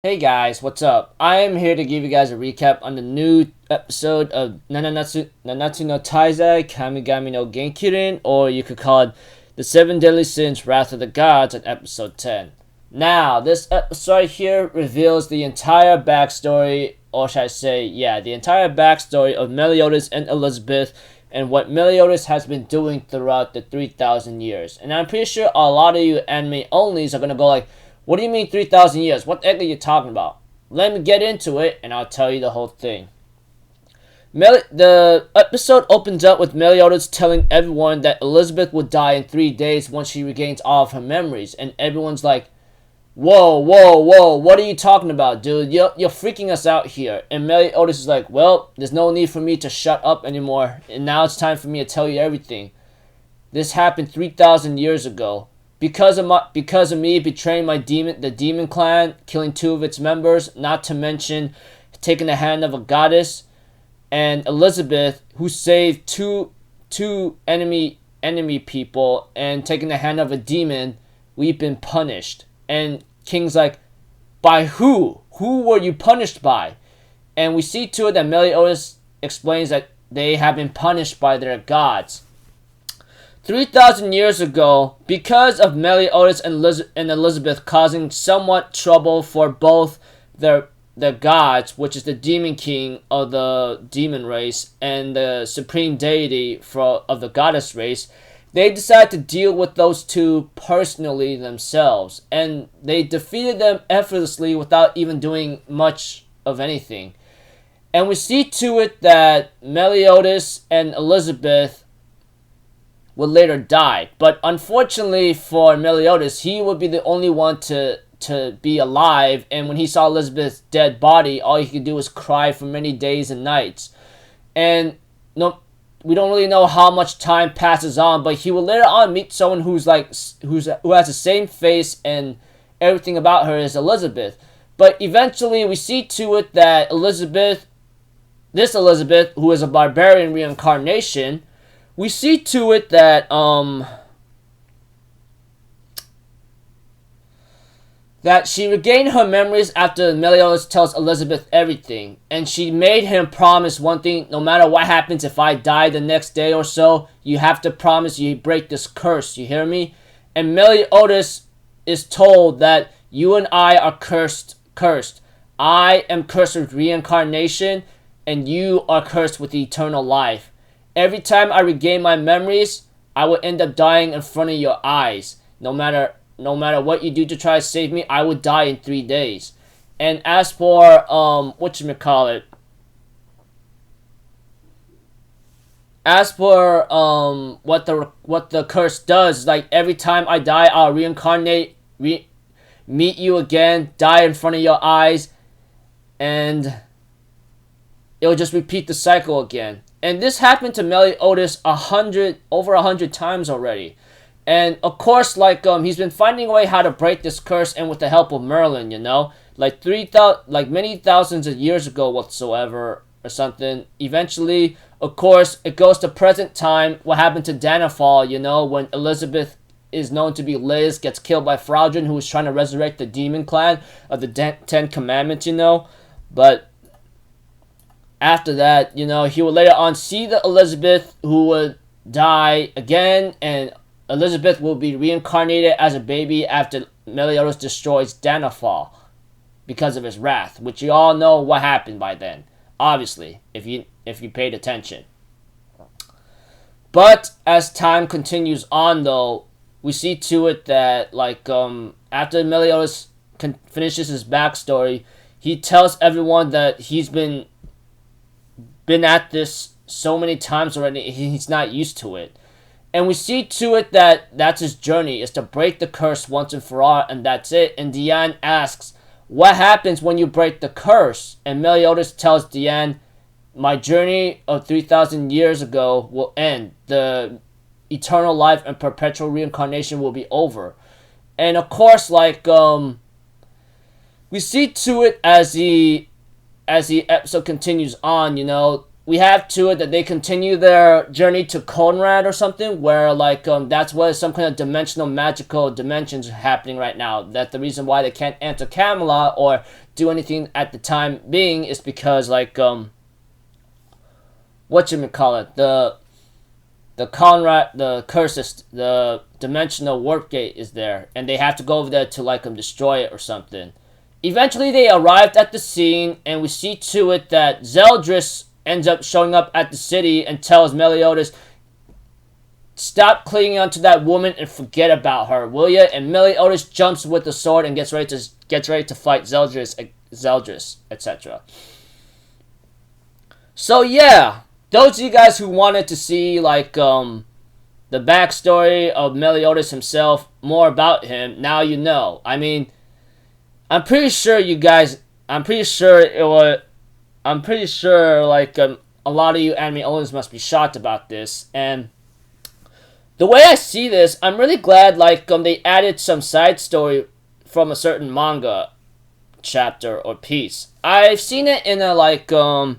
Hey guys, what's up? I am here to give you guys a recap on the new episode of Nanatsu no Taizai, Kamigami no Gekirin, or you could call it The Seven Deadly Sins, Wrath of the Gods on episode 10. Now, this episode here reveals the entire backstory, or should I say, the entire backstory of Meliodas and Elizabeth and what Meliodas has been doing throughout the 3,000 years. And I'm pretty sure a lot of you anime onlys are gonna go like, what do you mean 3,000 years? What the heck are you talking about? Let me get into it, and I'll tell you the whole thing. The episode opens up with Meliodas telling everyone that Elizabeth will die in 3 days once she regains all of her memories. And everyone's like, whoa, whoa, whoa, what are you talking about, dude? You're freaking us out here. And Meliodas is like, well, there's no need for me to shut up anymore. And now it's time for me to tell you everything. This happened 3,000 years ago. Because of me betraying the demon clan, killing 2 of its members, not to mention taking the hand of a goddess, and Elizabeth, who saved two enemy people and taking the hand of a demon, we've been punished. And King's like, by who? Who were you punished by? And we see to it that Meliodas explains that they have been punished by their gods. 3,000 years ago, because of Meliodas and Elizabeth causing somewhat trouble for both their gods, which is the demon king of the demon race and the supreme deity of the goddess race, they decided to deal with those two personally themselves, and they defeated them effortlessly without even doing much of anything. And we see to it that Meliodas and Elizabeth would later die. But unfortunately for Meliodas, he would be the only one to be alive, and when he saw Elizabeth's dead body, all he could do was cry for many days and nights. And no, we don't really know how much time passes on, but he will later on meet someone who has the same face and everything about her as Elizabeth. But eventually we see to it that this Elizabeth, who is a barbarian reincarnation, we see to it that she regained her memories after Meliodas tells Elizabeth everything. And she made him promise one thing: no matter what happens, if I die the next day or so, you have to promise you break this curse, you hear me? And Meliodas is told that you and I are cursed. I am cursed with reincarnation, and you are cursed with eternal life. Every time I regain my memories, I will end up dying in front of your eyes. No matter what you do to try to save me, I would die in 3 days. And as for what the curse does, like every time I die, I'll reincarnate, meet you again, die in front of your eyes, and it'll just repeat the cycle again. And this happened to Meliodas over 100 times already. And of course, he's been finding a way how to break this curse, and with the help of Merlin, many thousands of years ago whatsoever or something. Eventually, of course, it goes to present time. What happened to Danafall, when Elizabeth is known to be Liz, gets killed by Fraudrin, who was trying to resurrect the demon clan of the Ten Commandments, But after that, he would later on see the Elizabeth who would die again, and Elizabeth will be reincarnated as a baby after Meliodas destroys Danafall because of his wrath, which you all know what happened by then, obviously, if you paid attention. But as time continues on, though, we see to it that after Meliodas finishes his backstory, he tells everyone that he's been at this so many times already, he's not used to it. And we see to it that that's his journey, is to break the curse once and for all, and that's it. And Diane asks, what happens when you break the curse? And Meliodas tells Diane, my journey of 3,000 years ago will end. The eternal life and perpetual reincarnation will be over. And of course, we see to it as the episode continues on, we have to it that they continue their journey to Conrad or something, where like that's where some kind of dimensional magical dimensions are happening right now. That the reason why they can't enter Camelot or do anything at the time being is because like whatchamacallit, the Conrad, the curses, the dimensional warp gate is there, and they have to go over there to like destroy it or something. Eventually they arrived at the scene, and we see to it that Zeldris ends up showing up at the city and tells Meliodas, stop clinging onto that woman and forget about her, will ya? And Meliodas jumps with the sword and gets ready to fight Zeldris, etc. So yeah, those of you guys who wanted to see like the backstory of Meliodas himself, more about him, now you know. I mean, I'm pretty sure like a lot of you anime owners must be shocked about this. And the way I see this, I'm really glad like they added some side story from a certain manga chapter or piece. I've seen it in a like I've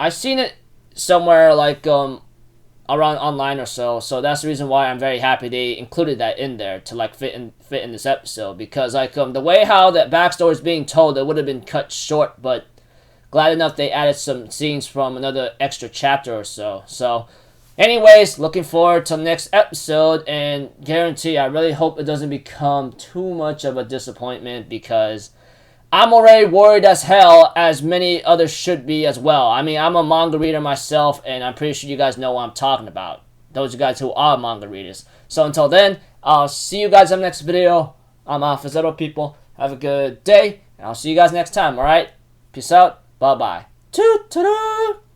seen it somewhere like around online or so. So that's the reason why I'm very happy they included that in there to like fit in this episode, because like the way how that backstory is being told, it would have been cut short, but glad enough they added some scenes from another extra chapter or so. So anyways, looking forward to next episode, and guarantee I really hope it doesn't become too much of a disappointment, because I'm already worried as hell, as many others should be as well. I mean, I'm a manga reader myself, and I'm pretty sure you guys know what I'm talking about. Those of you guys who are manga readers. So until then, I'll see you guys in the next video. I'm Alpha people. Have a good day, and I'll see you guys next time, alright? Peace out. Bye-bye. Toot-toot-toot!